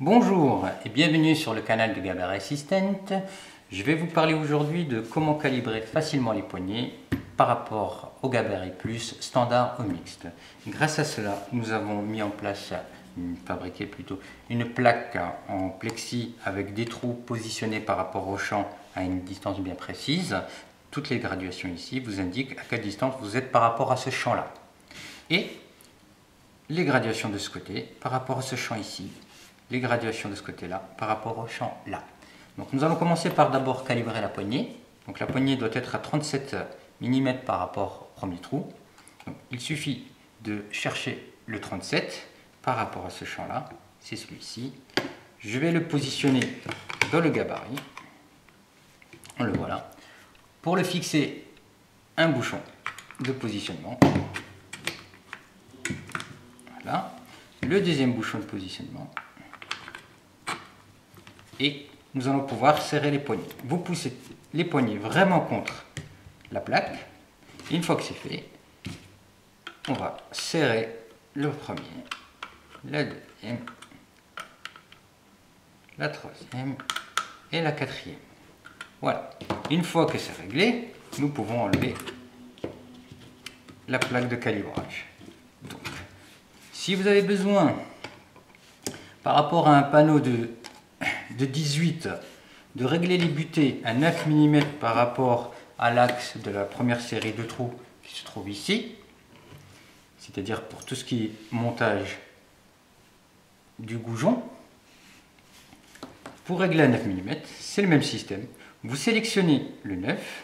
Bonjour et bienvenue sur le canal de Gabarit Assistant. Je vais vous parler aujourd'hui de comment calibrer facilement les poignées par rapport au Gabarit Plus standard ou mixte. Grâce à cela, nous avons mis en place, fabriqué plutôt, une plaque en plexi avec des trous positionnés par rapport au champ à une distance bien précise. Toutes les graduations ici vous indiquent à quelle distance vous êtes par rapport à ce champ-là. Et les graduations de ce côté par rapport à ce champ ici. Les graduations de ce côté-là par rapport au champ là. Donc nous allons commencer par d'abord calibrer la poignée. Donc la poignée doit être à 37 mm par rapport au premier trou. Donc, il suffit de chercher le 37 par rapport à ce champ-là. C'est celui-ci. Je vais le positionner dans le gabarit. Le voilà. Pour le fixer, un bouchon de positionnement. Voilà. Le deuxième bouchon de positionnement. Et nous allons pouvoir serrer les poignées. Vous poussez les poignées vraiment contre la plaque. Et une fois que c'est fait, on va serrer le premier, la deuxième, la troisième et la quatrième. Voilà. Une fois que c'est réglé, nous pouvons enlever la plaque de calibrage. Donc, si vous avez besoin, par rapport à un panneau de 18, de régler les butées à 9 mm par rapport à l'axe de la première série de trous qui se trouve ici, c'est-à-dire pour tout ce qui est montage du goujon, pour régler à 9 mm, c'est le même système. Vous sélectionnez le 9,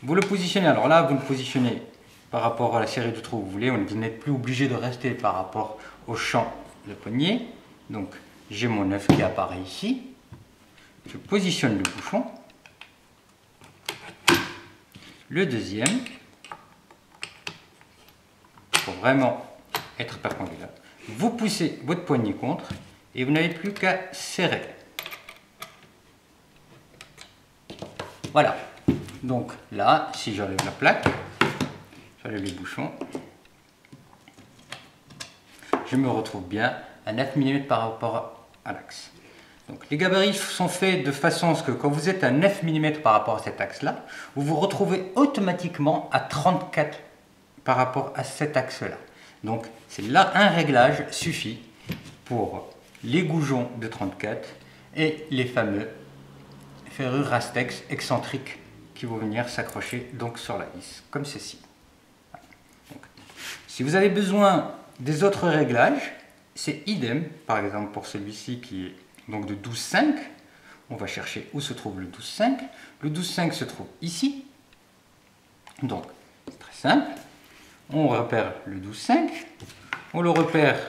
vous le positionnez, alors là vous le positionnez par rapport à la série de trous que vous voulez, vous n'êtes plus obligé de rester par rapport au champ de poignée. Donc j'ai mon 9 qui apparaît ici, je positionne le bouchon, le deuxième, pour vraiment être perpendiculaire, vous poussez votre poignet contre et vous n'avez plus qu'à serrer. Voilà, donc là, si j'enlève la plaque, j'enlève les bouchons, je me retrouve bien à 9 mm par rapport à l'axe. Donc les gabarits sont faits de façon à ce que quand vous êtes à 9 mm par rapport à cet axe-là, vous vous retrouvez automatiquement à 34 par rapport à cet axe-là. Donc c'est là un réglage suffit pour les goujons de 34 et les fameux ferrures Rastex excentriques qui vont venir s'accrocher donc sur la vis, comme ceci. Donc, si vous avez besoin des autres réglages, c'est idem, par exemple pour celui-ci qui est donc de 12,5, on va chercher où se trouve le 12,5. Le 12,5 se trouve ici, donc c'est très simple, on repère le 12,5, on le repère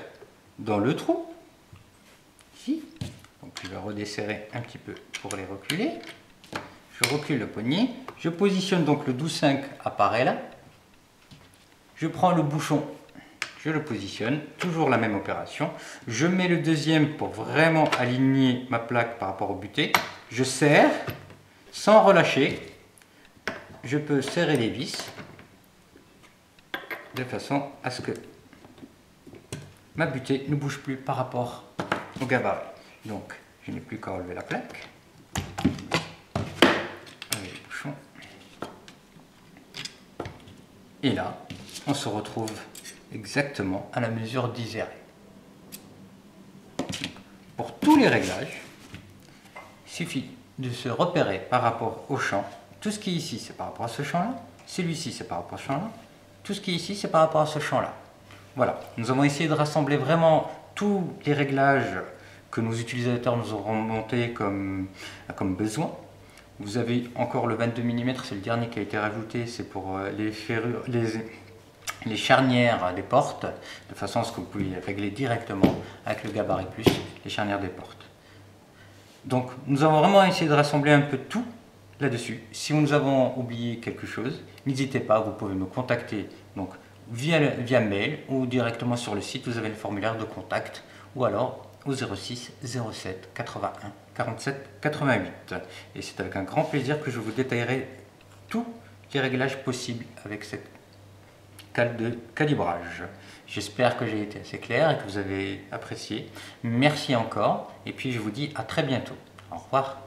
dans le trou, ici, donc je vais redesserrer un petit peu pour les reculer, je recule le poignet, je positionne donc le 12,5 apparaît là, je prends le bouchon, je le positionne, toujours la même opération. Je mets le deuxième pour vraiment aligner ma plaque par rapport au buté. Je serre sans relâcher. Je peux serrer les vis de façon à ce que ma butée ne bouge plus par rapport au gabarit. Donc, je n'ai plus qu'à relever la plaque. Avec le bouchon. Et là, on se retrouve exactement à la mesure d'Iséré. Pour tous les réglages, il suffit de se repérer par rapport au champ. Tout ce qui est ici, c'est par rapport à ce champ-là. Celui-ci, c'est par rapport à ce champ-là. Tout ce qui est ici, c'est par rapport à ce champ-là. Voilà, nous avons essayé de rassembler vraiment tous les réglages que nos utilisateurs nous auront montés comme besoin. Vous avez encore le 22 mm, c'est le dernier qui a été rajouté, c'est pour les ferrures, les charnières des portes, de façon à ce que vous pouvez régler directement avec le Gabarit Plus les charnières des portes. Donc nous avons vraiment essayé de rassembler un peu tout là-dessus. Si nous avons oublié quelque chose, n'hésitez pas, vous pouvez me contacter donc, via mail ou directement sur le site, vous avez le formulaire de contact, ou alors au 06 07 81 47 88. Et c'est avec un grand plaisir que je vous détaillerai tous les réglages possibles avec cette escale de calibrage. J'espère que j'ai été assez clair et que vous avez apprécié. Merci encore et puis je vous dis à très bientôt. Au revoir.